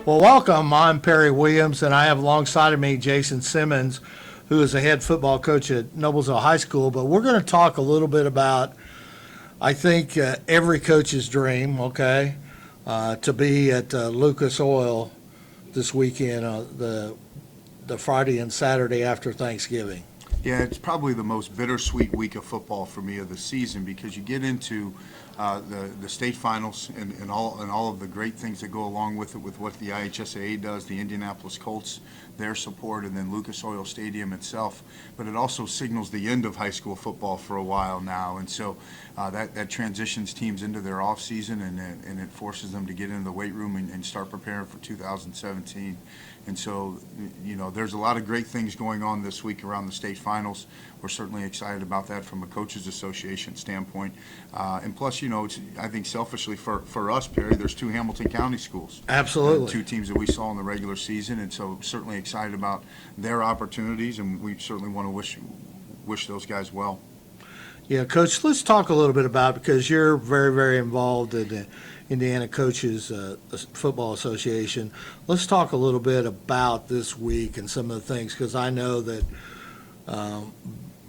Well, welcome. I'm Perry Williams, and I have alongside of me Jason Simmons, who is the head football coach at Noblesville High School. But we're going to talk a little bit about, I think, every coach's dream, okay, to be at Lucas Oil this weekend, the Friday and Saturday after Thanksgiving. Yeah, it's probably the most bittersweet week of football for me of the season because you get into the state finals and all of the great things that go along with it, with what the IHSAA does, the Indianapolis Colts, their support, and then Lucas Oil Stadium itself. But it also signals the end of high school football for a while now, and so that transitions teams into their off season, and it forces them to get into the weight room and start preparing for 2017. And so, there's a lot of great things going on this week around the state finals. We're certainly excited about that from a coaches association standpoint. And plus, I think selfishly for us, Perry, there's two Hamilton County schools. Absolutely. Two teams that we saw in the regular season, and so certainly excited about their opportunities, and we certainly want to wish those guys well. Yeah, Coach, let's talk a little bit about, because you're very, very involved in the Indiana Coaches Football Association. Let's talk a little bit about this week and some of the things, because I know that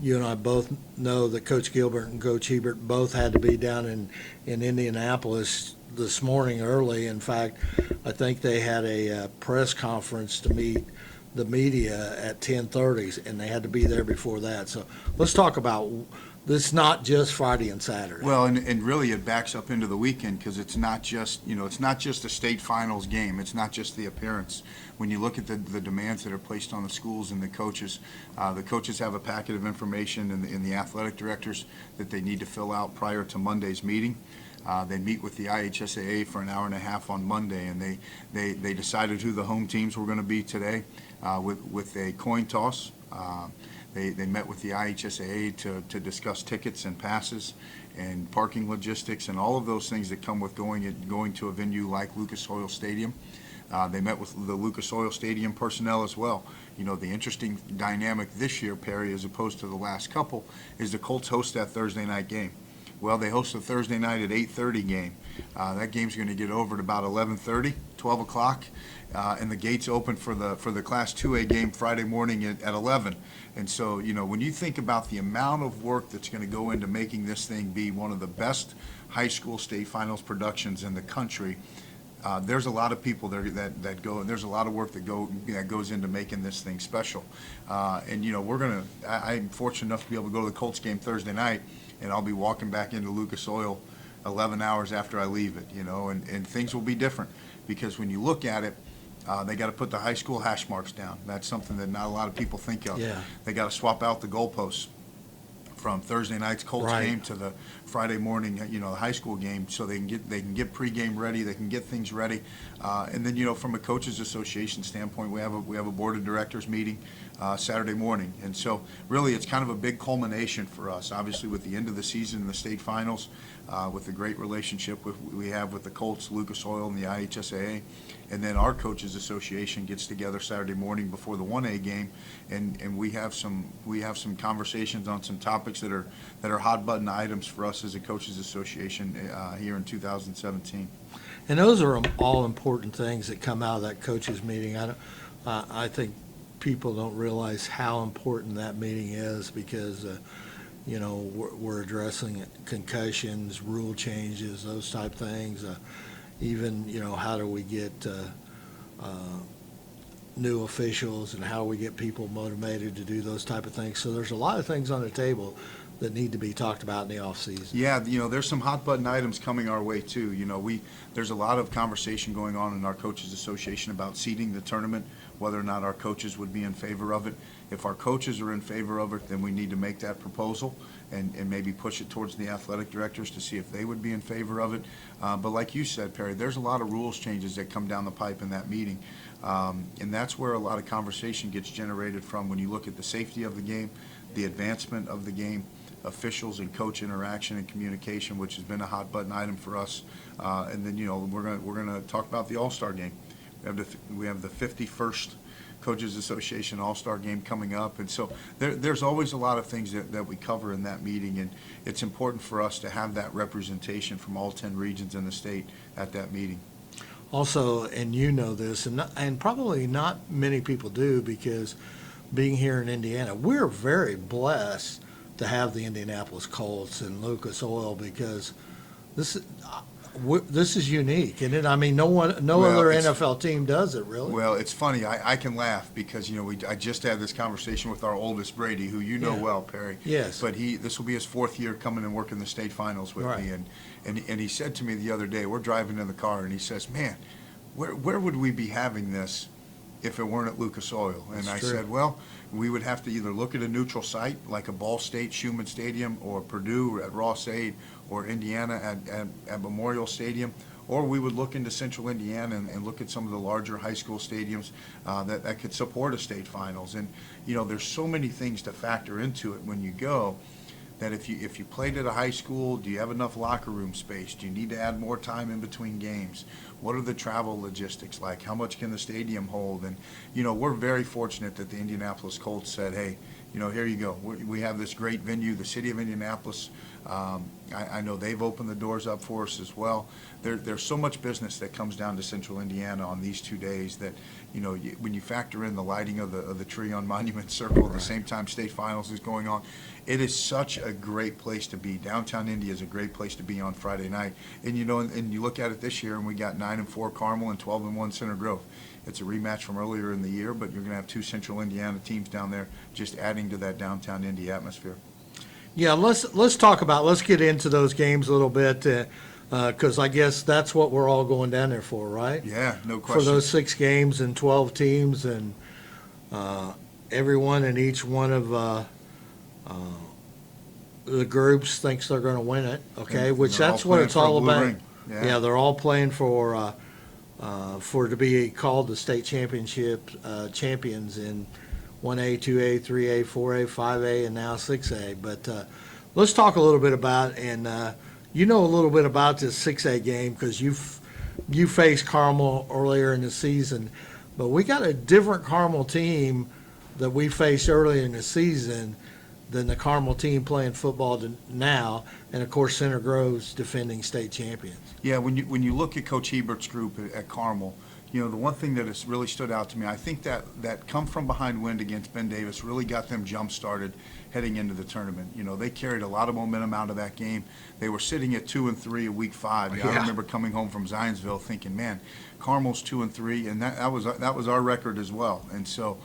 you and I both know that Coach Gilbert and Coach Hebert both had to be down in Indianapolis this morning early. In fact, I think they had a press conference to meet the media at 10:30, and they had to be there before that. So let's talk about this, not just Friday and Saturday. Well, and really it backs up into the weekend because it's not just, it's not just a state finals game. It's not just the appearance. When you look at the demands that are placed on the schools and the coaches have a packet of information and the athletic directors that they need to fill out prior to Monday's meeting. They meet with the IHSAA for an hour and a half on Monday, and they decided who the home teams were going to be today with a coin toss. They met with the IHSAA to discuss tickets and passes and parking logistics and all of those things that come with going to a venue like Lucas Oil Stadium. They met with the Lucas Oil Stadium personnel as well. The interesting dynamic this year, Perry, as opposed to the last couple, is the Colts host that Thursday night game. Well, they host a Thursday night at 8:30 game. That game's going to get over at about 11:30, 12 o'clock, and the gates open for the Class 2A game Friday morning at 11. And so, when you think about the amount of work that's going to go into making this thing be one of the best high school state finals productions in the country, there's a lot of people there that go, and there's a lot of work that goes into making this thing special. And I'm fortunate enough to be able to go to the Colts game Thursday night, and I'll be walking back into Lucas Oil 11 hours after I leave it, and things will be different because when you look at it, they got to put the high school hash marks down. That's something that not a lot of people think of. Yeah. They got to swap out the goalposts from Thursday night's Colts game to the Friday morning, the high school game, so they can get pregame ready, they can get things ready, and then from a coaches association standpoint, we have a board of directors meeting Saturday morning, and so really it's kind of a big culmination for us. Obviously, with the end of the season and the state finals, with the great relationship we have with the Colts, Lucas Oil, and the IHSAA, and then our coaches association gets together Saturday morning before the 1A game, and we have some conversations on some topics that are hot button items for us as a coaches association here in 2017. And those are all important things that come out of that coaches meeting. I think people don't realize how important that meeting is because we're addressing concussions, rule changes, those type things. Even how do we get new officials and how we get people motivated to do those type of things. So there's a lot of things on the table that need to be talked about in the off season. Yeah, there's some hot button items coming our way too. There's a lot of conversation going on in our coaches association about seeding the tournament, whether or not our coaches would be in favor of it. If our coaches are in favor of it, then we need to make that proposal and maybe push it towards the athletic directors to see if they would be in favor of it. But like you said, Perry, there's a lot of rules changes that come down the pipe in that meeting. And that's where a lot of conversation gets generated from when you look at the safety of the game, the advancement of the game, officials and coach interaction and communication, which has been a hot button item for us. And then we're gonna talk about the All-Star game. We have the 51st Coaches Association All-Star game coming up, and so there's always a lot of things that we cover in that meeting, and it's important for us to have that representation from all 10 regions in the state at that meeting. also, and you know this, and probably not many people do, because being here in Indiana, we're very blessed to have the Indianapolis Colts and Lucas Oil, because this is this is unique, and I mean, no Well, other it's- NFL team does it, really. Well, it's funny. I can laugh because I just had this conversation with our oldest Brady, who you know Yeah. well, Perry. Yes. But this will be his 4th year coming and working the state finals with Right. me, and he said to me the other day, we're driving in the car, and he says, "Man, where would we be having this if it weren't at Lucas Oil?" And That's I true. said, "Well, we would have to either look at a neutral site like a Ball State Schumann Stadium, or Purdue at Ross-Ade, or Indiana at Memorial Stadium." Or we would look into central Indiana and look at some of the larger high school stadiums that could support a state finals. And, there's so many things to factor into it when you go, that if you played at a high school, do you have enough locker room space? Do you need to add more time in between games? What are the travel logistics like? How much can the stadium hold? And, we're very fortunate that the Indianapolis Colts said, "Hey, here you go. We have this great venue, the city of Indianapolis." I know they've opened the doors up for us as well. There's so much business that comes down to central Indiana on these 2 days that, when you factor in the lighting of the tree on Monument Circle at the same time state finals is going on, it is such a great place to be. Downtown Indy is a great place to be on Friday night. And, and you look at it this year, and we got 9-4 Carmel and 12-1 Center Grove. It's a rematch from earlier in the year, but you're going to have 2 central Indiana teams down there, just adding to that downtown Indy atmosphere. Yeah, let's get into those games a little bit, because I guess that's what we're all going down there for, right? Yeah, no For question. those 6 games and 12 teams, and everyone in each one of the groups thinks they're going to win it. Okay, And which they're that's all what playing it's for a all blue about. ring. Yeah, they're all playing for to be called the state championship champions in 1A, 2A, 3A, 4A, 5A, and now 6A. But let's talk a little bit about, and you know a little bit about this 6A game, because you faced Carmel earlier in the season, but we got a different Carmel team that we faced earlier in the season than the Carmel team playing football now, and of course Center Grove's defending state champions. Yeah, when you look at Coach Hebert's group at Carmel, the one thing that has really stood out to me, I think that come from behind win against Ben Davis really got them jump started heading into the tournament. They carried a lot of momentum out of that game. They were sitting at 2-3 of week 5. I remember coming home from Zionsville thinking, man, Carmel's 2-3, and that was our record as well. And so,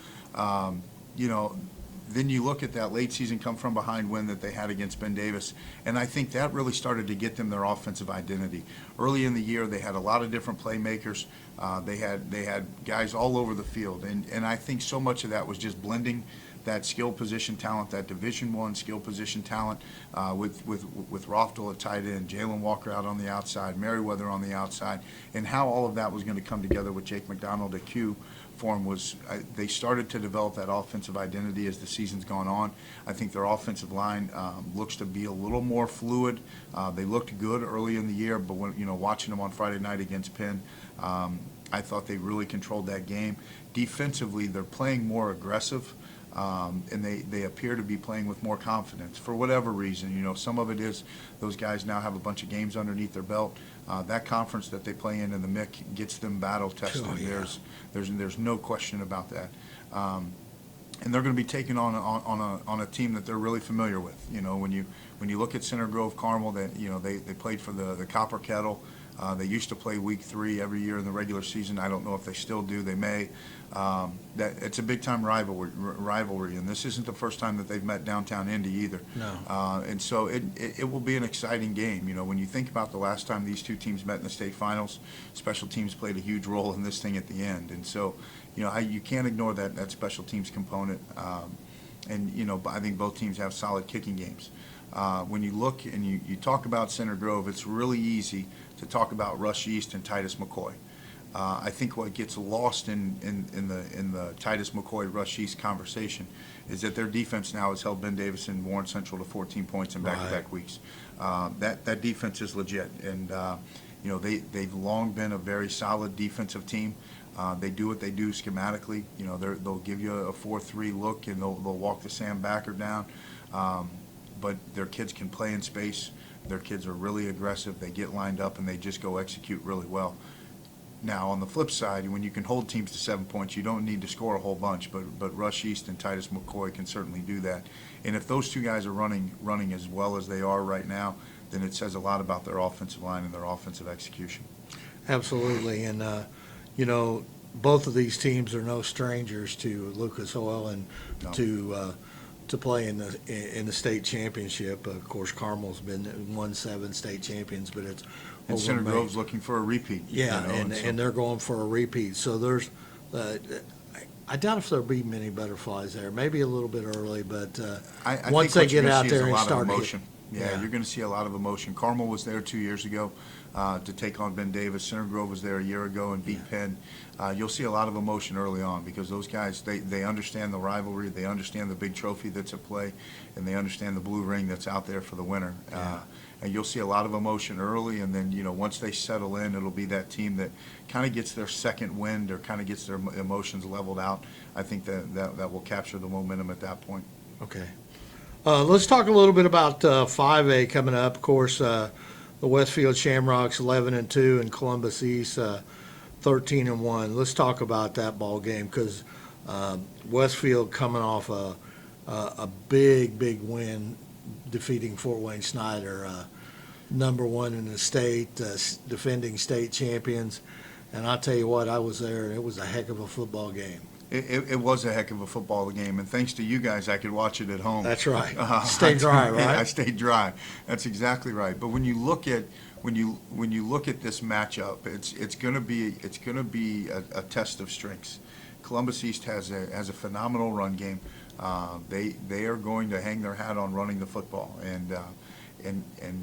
then you look at that late season come from behind win that they had against Ben Davis, and I think that really started to get them their offensive identity. Early in the year, they had a lot of different playmakers. They had guys all over the field, and I think so much of that was just blending that skill position talent, that Division I skill position talent, with Roftel at tight end, Jalen Walker out on the outside, Merriweather on the outside, and how all of that was going to come together with Jake McDonald at Q form was they started to develop that offensive identity as the season's gone on. I think their offensive line looks to be a little more fluid. They looked good early in the year, but when watching them on Friday night against Penn, I thought they really controlled that game. Defensively, they're playing more aggressive. And they appear to be playing with more confidence for whatever reason. Some of it is those guys now have a bunch of games underneath their belt. That conference that they play in the MIC gets them battle tested. Oh, yeah. There's no question about that. And they're going to be taking on a team that they're really familiar with. When you look at Center Grove Carmel, that they played for the Copper Kettle. They used to play week 3 every year in the regular season. I don't know if they still do. They may. That it's a big-time rivalry, and this isn't the first time that they've met downtown Indy either. No. And so it will be an exciting game. When you think about the last time these two teams met in the state finals, special teams played a huge role in this thing at the end. And so, you can't ignore that special teams component. And I think both teams have solid kicking games. When you look and you talk about Center Grove, it's really easy to talk about Rush East and Titus McCoy. I think what gets lost in the Titus McCoy Rush East conversation is that their defense now has held Ben Davis and Warren Central to 14 points in back-to-back weeks. That defense is legit, and they've long been a very solid defensive team. They do what they do schematically. They'll give you a 4-3 look, and they'll walk the Sam backer down. But their kids can play in space. Their kids are really aggressive. They get lined up, and they just go execute really well. Now, on the flip side, when you can hold teams to 7 points, you don't need to score a whole bunch, but Rush East and Titus McCoy can certainly do that. And if those two guys are running as well as they are right now, then it says a lot about their offensive line and their offensive execution. Absolutely. And, you know, both of these teams are no strangers to Lucas Oil and No. to play in the state championship. Of course, Carmel's won 7 state champions, but it's And over Center May. Grove's looking for a repeat. Yeah, you know, and so- they're going for a repeat. So there's, I doubt if there'll be many butterflies there. Maybe a little bit early, but I once think they what you're get gonna out see is there a and lot of start emotion. Yeah, Yeah. you're going to see a lot of emotion. Carmel was there 2 years ago to take on Ben Davis. Center Grove was there a year ago and beat Penn. You'll see a lot of emotion early on because those guys, they understand the rivalry, they understand the big trophy that's at play, and they understand the blue ring that's out there for the winner. And you'll see a lot of emotion early, and then, you know, once they settle in, it'll be that team that kind of gets their second wind or kind of gets their emotions leveled out. I think that will capture the momentum at that point. Okay. Let's talk a little bit about 5A coming up. Of course, the Westfield Shamrocks 11-2 and Columbus East 13-1. Let's talk about that ball game because Westfield coming off a big win, defeating Fort Wayne Snyder, #1 in the state, defending state champions. And I'll tell you what, I was there, and it was a heck of a football game. It was a heck of a football game, and thanks to you guys, I could watch it at home. That's right. Stay dry, right? I stayed dry. That's exactly right. But when you look at this matchup, it's going to be a test of strengths. Columbus East has a phenomenal run game. They are going to hang their hat on running the football, and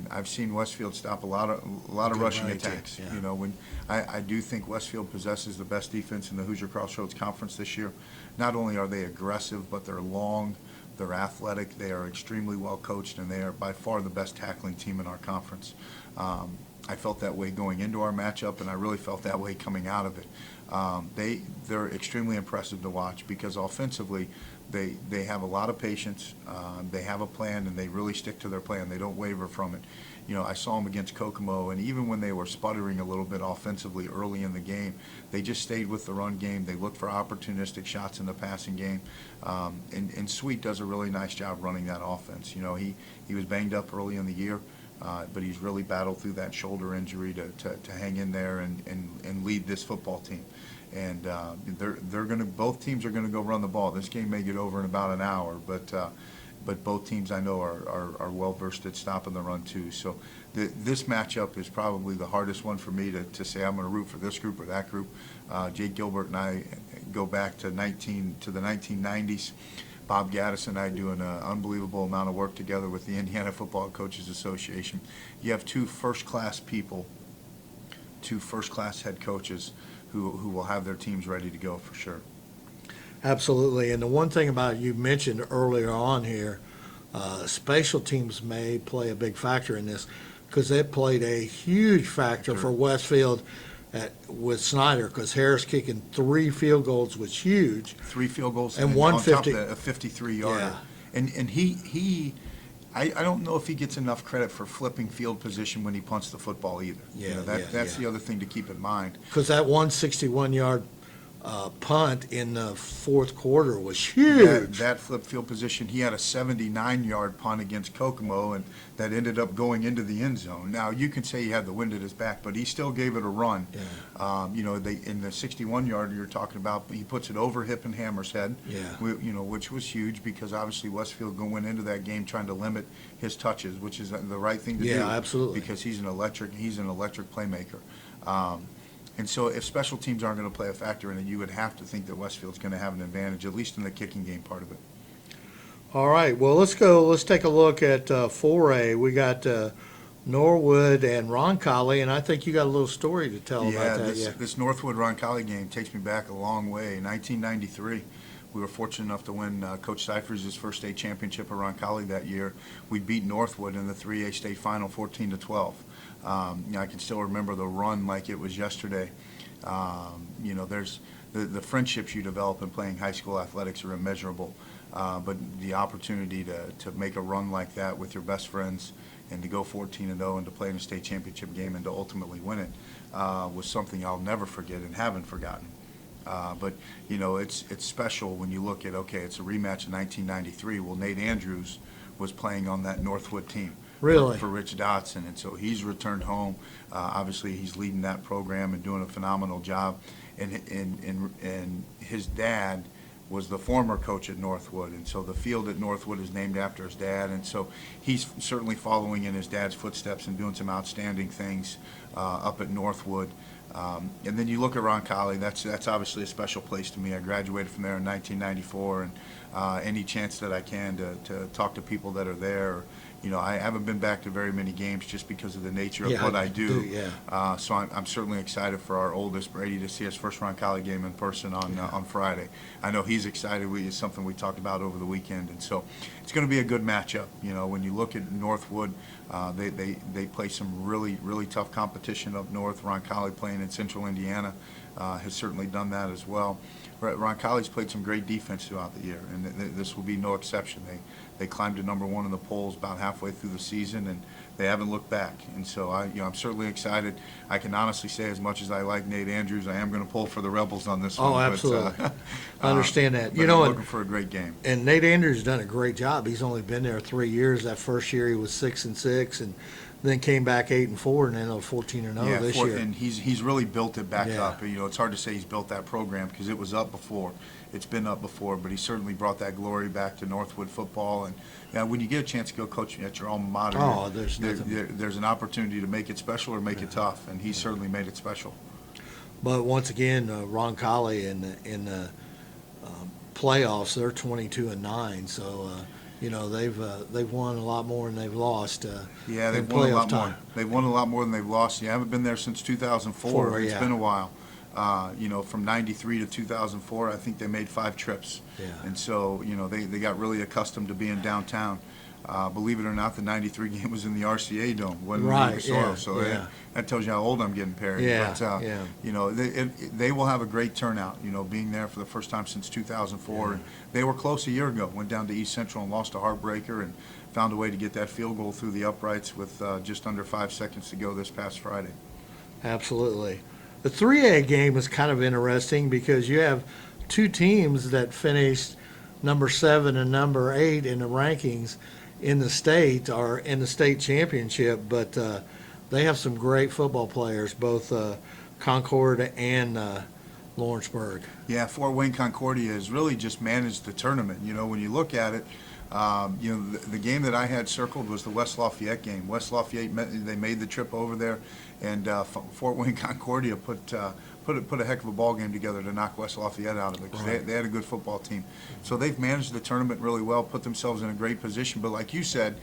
I've seen Westfield stop a lot of Good rushing running attacks. teams, yeah. You know, when I do think Westfield possesses the best defense in the Hoosier Crossroads Conference this year. Not only are they aggressive, but they're long, they're athletic, they are extremely well coached, and they are by far the best tackling team in our conference. I felt that way going into our matchup, and I really felt that way coming out of it. They're extremely impressive to watch because offensively, they have a lot of patience, they have a plan, and they really stick to their plan. They don't waver from it. You know, I saw them against Kokomo, and even when they were sputtering a little bit offensively early in the game, they just stayed with the run game. They looked for opportunistic shots in the passing game, and Sweet does a really nice job running that offense. You know, he was banged up early in the year, but he's really battled through that shoulder injury to hang in there and lead this football team. And both teams are gonna go run the ball. This game may get over in about an hour, but both teams I know are well versed at stopping the run too. So this matchup is probably the hardest one for me to say I'm gonna root for this group or that group. Jake Gilbert and I go back to the 1990s. Bob Gaddis and I doing an unbelievable amount of work together with the Indiana Football Coaches Association. You have two first-class people, two first-class head coaches who will have their teams ready to go for sure. Absolutely. And the one thing about you mentioned earlier on here, special teams may play a big factor in this because it played a huge factor for Westfield with Snyder because Harris kicking 3 field goals was huge. 3 field goals And on 150 top of that, a 53-yarder. Yeah. And I don't know if he gets enough credit for flipping field position when he punts the football either. You know, that's the other thing to keep in mind. Because that 161-yard punt in the fourth quarter was huge. That flip field position, he had a 79-yard punt against Kokomo, and that ended up going into the end zone. Now, you can say he had the wind at his back, but he still gave it a run. Yeah. You know, in the 61-yard you're talking about, he puts it over Hip and Hammer's head, Yeah. you know, which was huge because obviously Westfield went into that game trying to limit his touches, which is the right thing to do. Yeah, absolutely. Because he's an electric playmaker. And so if special teams aren't going to play a factor in it, you would have to think that Westfield's going to have an advantage, at least in the kicking game part of it. All right, well, let's take a look at 4A. We got Norwood and Roncalli, and I think you got a little story to tell about that. This Northwood Roncalli game takes me back a long way. 1993, we were fortunate enough to win Coach Cyphers' first state championship at Roncalli that year. We beat Northwood in the 3A state final 14-12. You know, I can still remember the run like it was yesterday. You know, there's the friendships you develop in playing high school athletics are immeasurable. But the opportunity to make a run like that with your best friends and to go 14-0 and to play in a state championship game and to ultimately win it was something I'll never forget and haven't forgotten. But, you know, it's special when you look at, okay, it's a rematch in 1993. Well, Nate Andrews was playing on that Northwood team. Really? For Rich Dotson, and so he's returned home. Obviously, he's leading that program and doing a phenomenal job. And his dad was the former coach at Northwood, and so the field at Northwood is named after his dad, and so he's certainly following in his dad's footsteps and doing some outstanding things up at Northwood. And then you look at Roncalli, that's obviously a special place to me. I graduated from there in 1994, and any chance that I can to talk to people that are there. You know, I haven't been back to very many games just because of the nature of what I do. So I'm certainly excited for our oldest, Brady, to see his first Roncalli game in person on Friday. I know he's excited. It's something we talked about over the weekend, and so it's going to be a good matchup. You know, when you look at Northwood, they play some really tough competition up north. Roncalli playing in Central Indiana has certainly done that as well. Roncalli's played some great defense throughout the year, and this will be no exception. They climbed to #1 in the polls about halfway through the season, and they haven't looked back. And so I'm certainly excited. I can honestly say, as much as I like Nate Andrews, I am going to pull for the Rebels on this one. Oh, absolutely. I understand that. You know, I'm looking for a great game. And Nate Andrews has done a great job. He's only been there 3 years. That first year he was 6-6, and then came back 8-4, and then 14-0 this year. And he's really built it back up. You know, it's hard to say he's built that program because it was up before. It's been up before, but he certainly brought that glory back to Northwood football. And when you get a chance to go coach at your alma mater, there's an opportunity to make it special or make it tough, and he's certainly made it special. But once again, Roncalli in the playoffs, they're 22-9, so you know they've won a lot more than they've lost. Yeah, they've won a lot more. They've won a lot more than they've lost. You haven't been there since 2004. It's been a while. You know, from 93 to 2004, I think they made 5 trips. And so, you know, they got really accustomed to being downtown. Believe it or not, the 93 game was in the RCA Dome, wasn't in the soil. So that tells you how old I'm getting, Perry. But, you know, they will have a great turnout, you know, being there for the first time since 2004. And they were close a year ago, went down to East Central and lost a heartbreaker and found a way to get that field goal through the uprights with just under 5 seconds to go this past Friday. Absolutely. The 3A game is kind of interesting because you have two teams that finished #7 and #8 in the rankings in the state or in the state championship, but they have some great football players, both Concord and Lawrenceburg. Yeah, Fort Wayne Concordia has really just managed the tournament. You know, when you look at it, you know, the game that I had circled was the West Lafayette game. West Lafayette, they made the trip over there, and Fort Wayne Concordia put a heck of a ball game together to knock West Lafayette out of it because they had a good football team. So they've managed the tournament really well, put themselves in a great position. But like you said,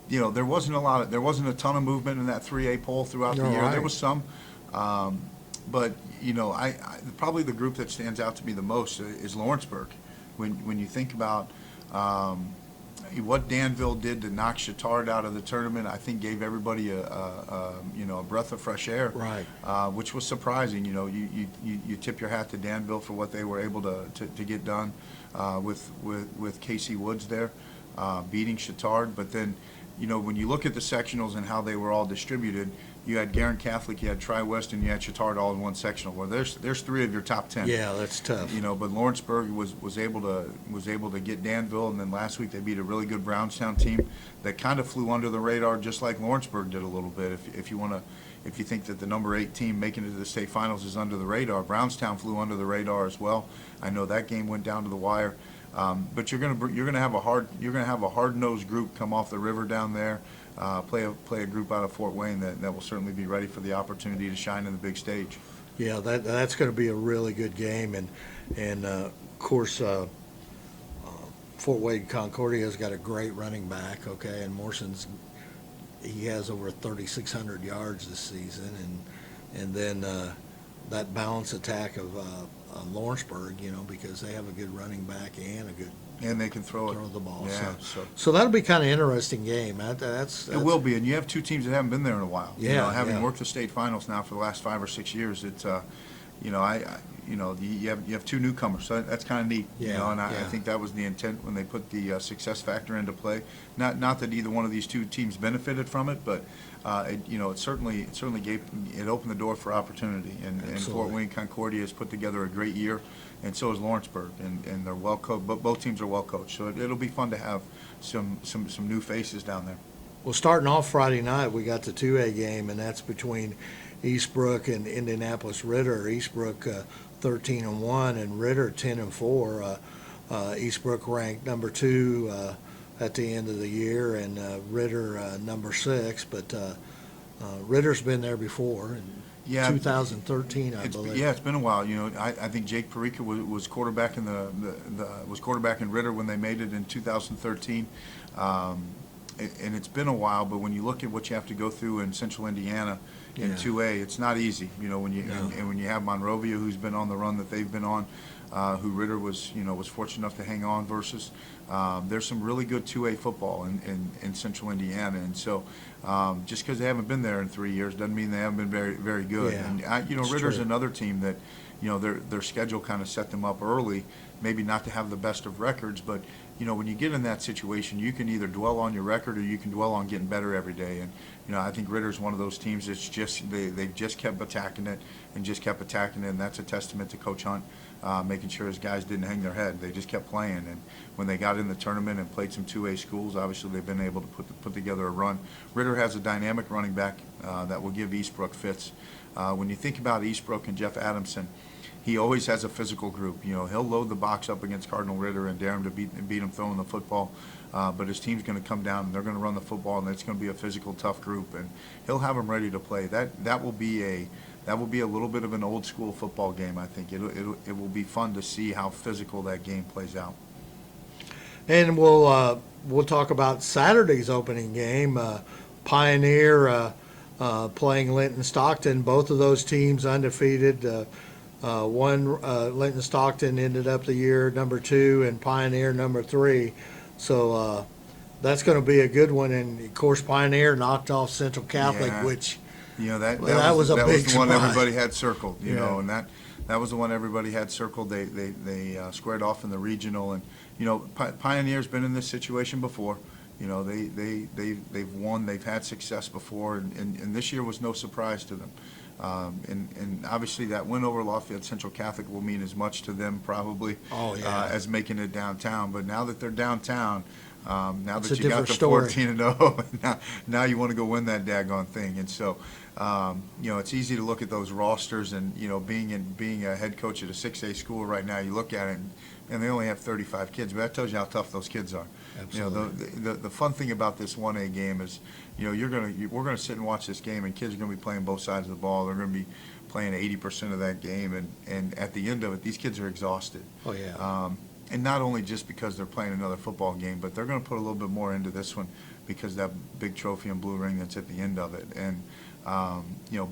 you know, there wasn't a ton of movement in that 3A poll throughout the year. There was some, but you know, I probably the group that stands out to me the most is Lawrenceburg. When you think about what Danville did to knock Chittard out of the tournament, I think gave everybody a breath of fresh air, which was surprising. You know, you tip your hat to Danville for what they were able to get done with Casey Woods there, beating Chittard. But then, you know, when you look at the sectionals and how they were all distributed, you had Guerin Catholic, you had Tri-West, and you had Chittard all in one sectional. Well, there's 3 of your top 10. Yeah, that's tough. You know, but Lawrenceburg was able to get Danville, and then last week they beat a really good Brownstown team that kind of flew under the radar, just like Lawrenceburg did a little bit. If you think that the #8 team making it to the state finals is under the radar, Brownstown flew under the radar as well. I know that game went down to the wire. But you're gonna have a hard-nosed group come off the river down there, play a group out of Fort Wayne that will certainly be ready for the opportunity to shine in the big stage. Yeah, that's going to be a really good game, and of course Fort Wayne Concordia's got a great running back, okay, and Morson's he has over 3,600 yards this season, and then that balance attack of Lawrenceburg, you know, because they have a good running back and they can throw the ball. Yeah, so that'll be kind of interesting game. That's it will be, and you have two teams that haven't been there in a while. Yeah, you know, having worked the state finals now for the last 5 or 6 years, it's you have two newcomers, so that's kind of neat. Yeah, And I yeah. think that was the intent when they put the success factor into play. Not that either one of these two teams benefited from it, but it certainly opened the door for opportunity. And Fort Absolutely. Wayne Concordia has put together a great year, and so is Lawrenceburg, and they're well coached. But both teams are well coached, so it'll be fun to have some new faces down there. Well, starting off Friday night, we got the 2A game, and that's between Eastbrook and Indianapolis Ritter. Eastbrook 13-1, and Ritter 10-4. Eastbrook ranked number 2 at the end of the year, and Ritter number 6. But Ritter's been there before in Yeah, 2013, I believe. it's been a while. I think Jake Perica was quarterback in was quarterback in Ritter when they made it in 2013. And it's been a while, but when you look at what you have to go through in Central Indiana in Yeah. 2A, it's not easy. When you No. and when you have Monrovia, who's been on the run that they've been on, who Ritter was fortunate enough to hang on versus. There's some really good 2A football in Central Indiana, and so just because they haven't been there in 3 years doesn't mean they haven't been very very good. Yeah, And it's Ritter's true. another team that their schedule kind of set them up early, maybe not to have the best of records, but when you get in that situation, you can either dwell on your record or you can dwell on getting better every day. And I think Ritter's one of those teams that's just they just kept attacking it and just kept attacking it, and that's a testament to Coach Hunt, making sure his guys didn't hang their head. They just kept playing, and when they got in the tournament and played some 2A schools, obviously they've been able to put together a run. Ritter has a dynamic running back that will give Eastbrook fits. When you think about Eastbrook and Jeff Adamson, he always has a physical group. He'll load the box up against Cardinal Ritter and dare him to beat him throwing the football. But his team's going to come down and they're going to run the football, and it's going to be a physical, tough group, and he'll have them ready to play. That will be a little bit of an old school football game. I think it will be fun to see how physical that game plays out. And we'll talk about Saturday's opening game. Pioneer playing Linton Stockton. Both of those teams undefeated. Linton Stockton ended up the year number 2, and Pioneer number 3. So that's going to be a good one. And of course, Pioneer knocked off Central Catholic, Yeah. which That was a big the one surprise. everybody had circled. Yeah. And that was the one everybody had circled. They squared off in the regional, and Pioneer's been in this situation before. They've won, they've had success before, and this year was no surprise to them. And obviously that win over Lafayette Central Catholic will mean as much to them probably as making it downtown. But now that they're downtown, now It's that a you got different the story. 14-0, now you want to go win that daggone thing. And so, it's easy to look at those rosters and, being a head coach at a 6A school right now, you look at it and they only have 35 kids, but that tells you how tough those kids are. Absolutely. The fun thing about this 1A game is, we're gonna sit and watch this game, and kids are gonna be playing both sides of the ball. They're gonna be playing 80% of that game, and at the end of it, these kids are exhausted. Oh yeah. And not only just because they're playing another football game, but they're gonna put a little bit more into this one because of that big trophy and blue ring that's at the end of it. And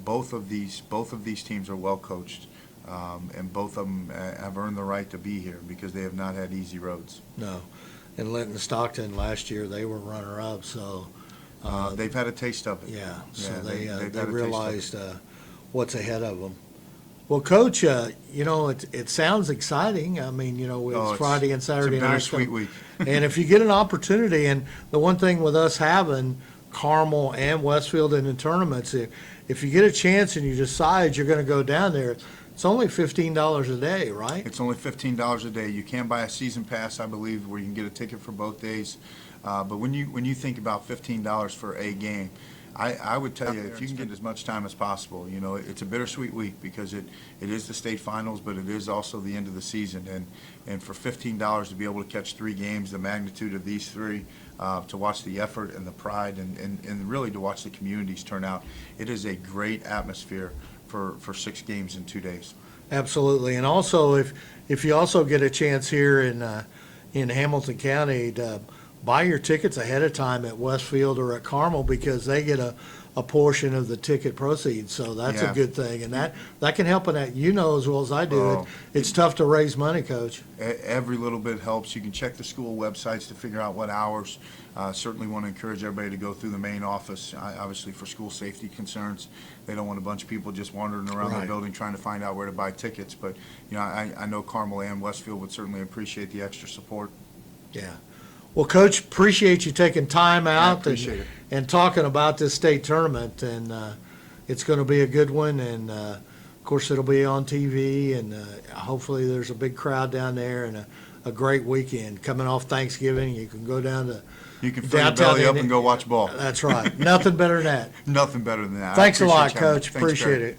both of these teams are well coached. And both of them have earned the right to be here because they have not had easy roads. No. And Linton Stockton last year, they were runner-up, so They've had a taste of it. yeah. So Yeah, they they've had a taste they of it. realized what's ahead of them. Well, Coach, it sounds exciting. I mean, it's Friday and Saturday night. It's a bittersweet week. And if you get an opportunity, and the one thing with us having Carmel and Westfield in the tournaments, if you get a chance and you decide you're going to go down there, it's only $15 a day, right? It's only $15 a day. You can buy a season pass, I believe, where you can get a ticket for both days. But when you think about $15 for a game, I would tell you, if you can get as much time as possible, it's a bittersweet week because it is the state finals, but it is also the end of the season. And for $15 to be able to catch 3 games, the magnitude of these 3, to watch the effort and the pride and really to watch the communities turn out, it is a great atmosphere for 6 games in 2 days. Absolutely. And also, if you also get a chance here in Hamilton County to buy your tickets ahead of time at Westfield or at Carmel, because they get a a portion of the ticket proceeds, so that's a Yeah. good thing. And that can help in that. You know as well as I do, Oh. it's tough to raise money, Coach. Every little bit helps. You can check the school websites to figure out what hours. Certainly want to encourage everybody to go through the main office, obviously for school safety concerns. They don't want a bunch of people just wandering around the Right. building trying to find out where to buy tickets. But, I know Carmel and Westfield would certainly appreciate the extra support. Yeah. Well, Coach, appreciate you taking time out appreciate it. and talking about this state tournament. And it's going to be a good one. And, of course, it'll be on TV. And hopefully there's a big crowd down there and a great weekend. Coming off Thanksgiving, you can go down to You can fill your downtown belly up Indiana. and go watch ball. That's right. Nothing better than that. Nothing better than that. I Thanks a lot, appreciate you having me. Coach. Thanks, Appreciate Barry. it.